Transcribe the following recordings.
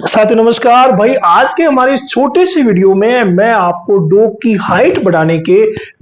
साथियों नमस्कार भाई। आज के हमारे इस छोटे से वीडियो में मैं आपको डॉग की हाइट बढ़ाने के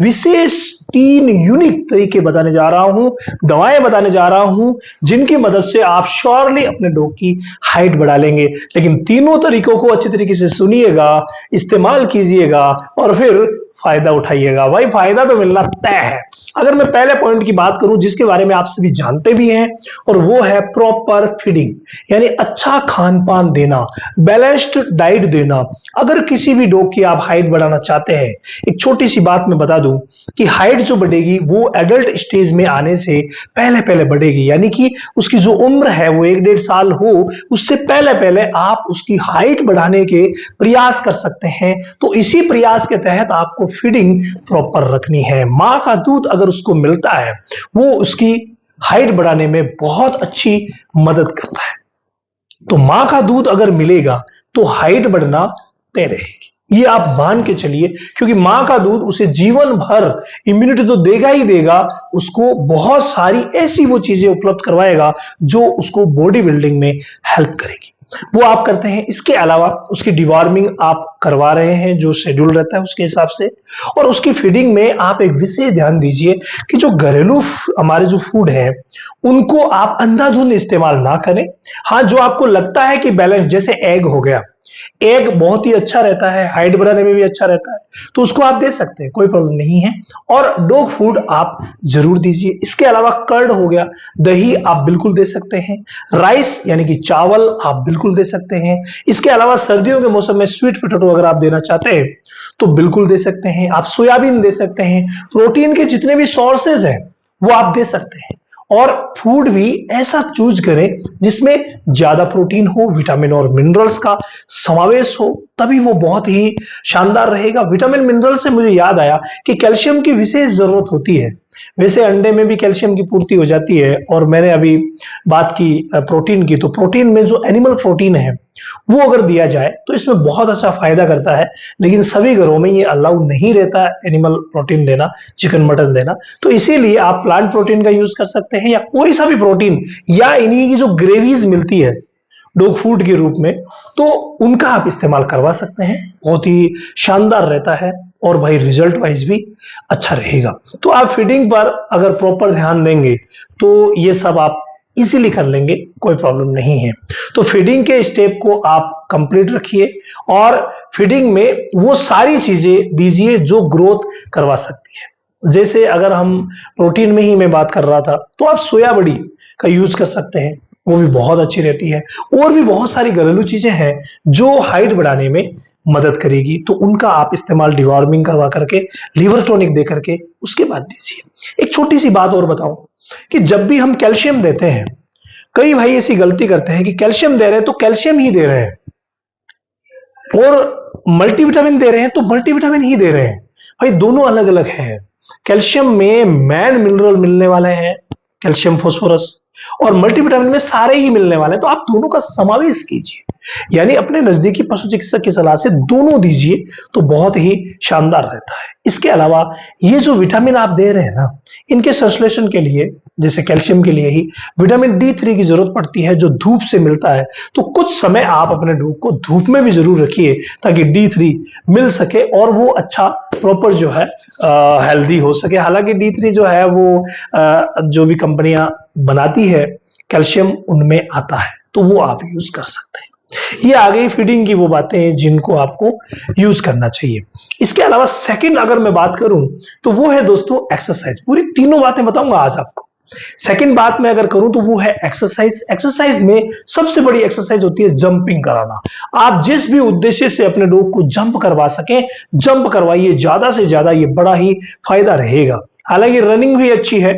विशेष 3 यूनिक तरीके बताने जा रहा हूं, दवाएं बताने जा रहा हूं जिनकी मदद से आप श्योरली अपने डॉग की हाइट बढ़ा लेंगे। लेकिन तीनों तरीकों को अच्छी तरीके से सुनिएगा, इस्तेमाल कीजिएगा और फिर फायदा उठाइएगा। भाई फायदा तो मिलना तय है। अगर मैं पहले पॉइंट की बात करूं जिसके बारे में आप सभी जानते भी हैं, और वो है प्रॉपर फीडिंग, यानी अच्छा खान पान देना, बैलेंस्ड डाइट देना। अगर किसी भी डॉग की आप हाइट बढ़ाना चाहते हैं, एक छोटी सी बात मैं बता दूं कि हाइट जो बढ़ेगी वो एडल्ट स्टेज में आने से पहले पहले बढ़ेगी, यानी कि उसकी जो उम्र है वो 1-1.5 साल हो, उससे पहले पहले आप उसकी हाइट बढ़ाने के प्रयास कर सकते हैं। तो इसी प्रयास के तहत आपको फीडिंग प्रॉपर रखनी है। मां का दूध अगर उसको मिलता है वो उसकी हाइट बढ़ाने में बहुत अच्छी मदद करता है। तो मां का दूध अगर मिलेगा तो हाइट बढ़ना तय रहेगी, ये आप मान के चलिए, क्योंकि मां का दूध उसे जीवन भर इम्यूनिटी तो देगा ही देगा, उसको बहुत सारी ऐसी वो चीजें उपलब्ध करवाएगा जो उसको बॉडी बिल्डिंग में हेल्प करेगी। वो आप करते हैं। इसके अलावा उसकी डिवॉर्मिंग आप करवा रहे हैं, जो शेड्यूल रहता है उसके हिसाब से। और उसकी फीडिंग में आप एक विशेष ध्यान दीजिए कि जो घरेलू हमारे जो फूड है उनको आप अंधाधुंध इस्तेमाल ना करें। हाँ, जो आपको लगता है कि बैलेंस, जैसे एग हो गया, एग बहुत ही अच्छा रहता है, हाइट बढ़ाने में भी अच्छा रहता है, तो उसको आप दे सकते हैं, कोई प्रॉब्लम नहीं है। और डॉग फूड आप जरूर दीजिए। इसके अलावा कर्ड हो गया, दही आप बिल्कुल दे सकते हैं। राइस यानी कि चावल आप बिल्कुल दे सकते हैं। इसके अलावा सर्दियों के मौसम में स्वीट पोटैटो अगर आप देना चाहते हैं तो बिल्कुल दे सकते हैं। आप सोयाबीन दे सकते हैं। प्रोटीन के जितने भी सोर्सेज हैं वो आप दे सकते हैं। और फूड भी ऐसा चूज करें जिसमें ज्यादा प्रोटीन हो, विटामिन और मिनरल्स का समावेश हो, तभी वो बहुत ही शानदार रहेगा। विटामिन मिनरल से मुझे याद आया कि कैल्शियम की विशेष जरूरत होती है। वैसे अंडे में भी कैल्शियम की पूर्ति हो जाती है, और मैंने अभी बात की प्रोटीन की, तो प्रोटीन में जो एनिमल प्रोटीन है वो अगर दिया जाए तो इसमें बहुत अच्छा फायदा करता है। लेकिन सभी घरों में ये अलाउ नहीं रहता एनिमल प्रोटीन देना, चिकन मटन देना। तो इसीलिए आप प्लांट प्रोटीन का यूज कर सकते हैं, या कोई सा भी प्रोटीन, या इन्हीं की जो ग्रेवीज मिलती है डॉग फूड के रूप में, तो उनका आप इस्तेमाल करवा सकते हैं। बहुत ही शानदार रहता है और भाई रिजल्ट वाइज भी अच्छा रहेगा। तो आप फीडिंग पर अगर प्रॉपर ध्यान देंगे तो ये सब आप इजीली कर लेंगे, कोई प्रॉब्लम नहीं है। तो फीडिंग के स्टेप को आप कंप्लीट रखिए, और फीडिंग में वो सारी चीजें दीजिए जो ग्रोथ करवा सकती है। जैसे अगर हम प्रोटीन में ही मैं बात कर रहा था, तो आप सोया बड़ी का यूज कर सकते हैं, वो भी बहुत अच्छी रहती है। और भी बहुत सारी घरेलू चीजें हैं जो हाइट बढ़ाने में मदद करेगी, तो उनका आप इस्तेमाल डिवॉर्मिंग करवा करके, लीवर टॉनिक दे करके उसके बाद दीजिए। एक छोटी सी बात और बताऊं कि जब भी हम कैल्शियम देते हैं, कई भाई ऐसी गलती करते हैं कि कैल्शियम दे रहे हैं तो कैल्शियम ही दे रहे हैं, और मल्टीविटामिन दे रहे हैं तो मल्टीविटामिन ही दे रहे हैं। भाई दोनों अलग अलग है। कैल्शियम में मैन मिनरल मिलने वाले हैं, कैल्शियम फास्फोरस, और मल्टीविटामिन में सारे ही मिलने वाले हैं। तो आप दोनों का समावेश कीजिए, यानी अपने नजदीकी पशु चिकित्सक की सलाह से दोनों दीजिए, तो बहुत ही शानदार रहता है। इसके अलावा ये जो विटामिन आप दे रहे हैं ना, इनके संश्लेषण के लिए, जैसे कैल्शियम के लिए ही विटामिन D3 की जरूरत पड़ती है, जो धूप से मिलता है। तो कुछ समय आप अपने डॉग को धूप में भी जरूर रखिए ताकि D3 मिल सके और वो अच्छा प्रॉपर जो है हेल्दी हो सके। हालांकि D3 जो है वो जो भी कंपनियां बनाती है कैल्शियम उनमें आता है, तो वो आप यूज कर सकते हैं। ये आ गई फीडिंग की वो बातें जिनको आपको यूज करना चाहिए। इसके अलावा सेकंड अगर मैं बात करूं तो वो है दोस्तों एक्सरसाइज। पूरी तीनों बातें बताऊंगा आज आपको। सेकंड बात मैं अगर करूं तो वो है एक्सरसाइज। एक्सरसाइज में सबसे बड़ी एक्सरसाइज होती है जंपिंग कराना। आप जिस भी उद्देश्य से अपने डॉग को जंप करवा सके, जंप करवाइए ज्यादा से ज्यादा, ये बड़ा ही फायदा रहेगा। हालांकि रनिंग भी अच्छी है,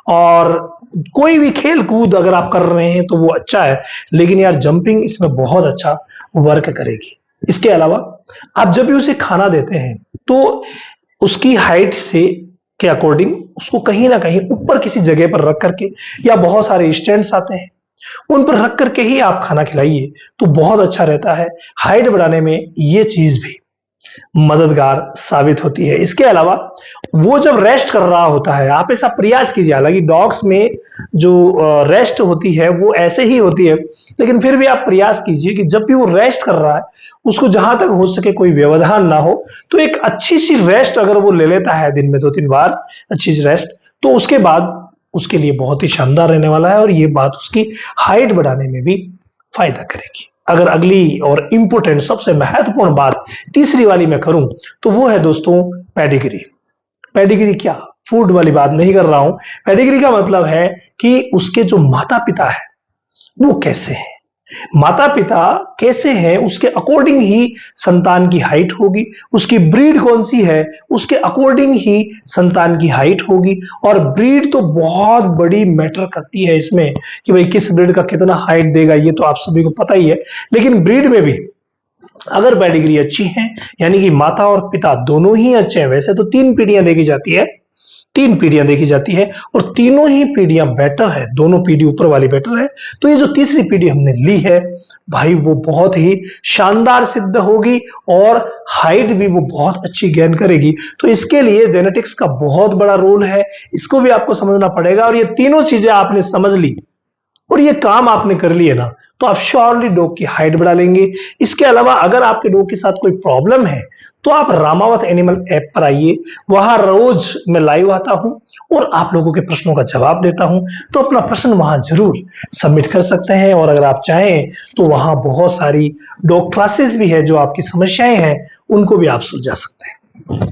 और कोई भी खेल कूद अगर आप कर रहे हैं तो वो अच्छा है, लेकिन यार जंपिंग इसमें बहुत अच्छा वर्क करेगी। इसके अलावा आप जब भी उसे खाना देते हैं तो उसकी हाइट से के अकॉर्डिंग उसको कहीं ना कहीं ऊपर किसी जगह पर रख करके, या बहुत सारे स्टैंड्स आते हैं उन पर रख करके ही आप खाना खिलाइए, तो बहुत अच्छा रहता है हाइट बढ़ाने में ये चीज भी। मददगार साबित होती है। इसके अलावा वो जब रेस्ट कर रहा होता है, आप ऐसा प्रयास कीजिए, हालांकि डॉग्स में जो रेस्ट होती है वो ऐसे ही होती है, लेकिन फिर भी आप प्रयास कीजिए कि जब भी वो रेस्ट कर रहा है उसको जहां तक हो सके कोई व्यवधान ना हो। तो एक अच्छी सी रेस्ट अगर वो ले लेता है दिन में 2-3 बार अच्छी सी रेस्ट, तो उसके बाद उसके लिए बहुत ही शानदार रहने वाला है और ये बात उसकी हाइट बढ़ाने में भी फायदा करेगी। अगर अगली और इंपॉर्टेंट सबसे महत्वपूर्ण बात तीसरी वाली मैं करूं तो वो है दोस्तों पेडिग्री। पेडिग्री क्या, फूड वाली बात नहीं कर रहा हूं। पेडिग्री का मतलब है कि उसके जो माता पिता है वो कैसे हैं, माता पिता कैसे हैं उसके अकॉर्डिंग ही संतान की हाइट होगी, उसकी ब्रीड कौन सी है उसके अकॉर्डिंग ही संतान की हाइट होगी। और ब्रीड तो बहुत बड़ी मैटर करती है इसमें कि भाई किस ब्रीड का कितना हाइट देगा, ये तो आप सभी को पता ही है। लेकिन ब्रीड में भी अगर पेडिग्री अच्छी है, यानी कि माता और पिता दोनों ही अच्छे हैं, वैसे तो 3 पीढ़ियां देखी जाती है, 3 पीढ़ियां देखी जाती है और तीनों ही पीढ़ियां बेटर है, दोनों पीढ़ी ऊपर वाली बेटर है। तो ये जो तीसरी पीढ़ी हमने ली है भाई वो बहुत ही शानदार सिद्ध होगी और हाइट भी वो बहुत अच्छी गेन करेगी। तो इसके लिए जेनेटिक्स का बहुत बड़ा रोल है, इसको भी आपको समझना पड़ेगा। और ये तीनों चीजें आपने समझ ली और ये काम आपने कर लिए ना, तो आप श्योरली डॉग की हाइट बढ़ा लेंगे। इसके अलावा अगर आपके डॉग के साथ कोई प्रॉब्लम है तो आप रामावत एनिमल ऐप पर आइए, वहां रोज मैं लाइव आता हूं और आप लोगों के प्रश्नों का जवाब देता हूं। तो अपना प्रश्न वहां जरूर सबमिट कर सकते हैं और अगर आप चाहें तो वहां बहुत सारी डॉग क्लासेस भी है, जो आपकी समस्याएं हैं उनको भी आप सुलझा सकते हैं।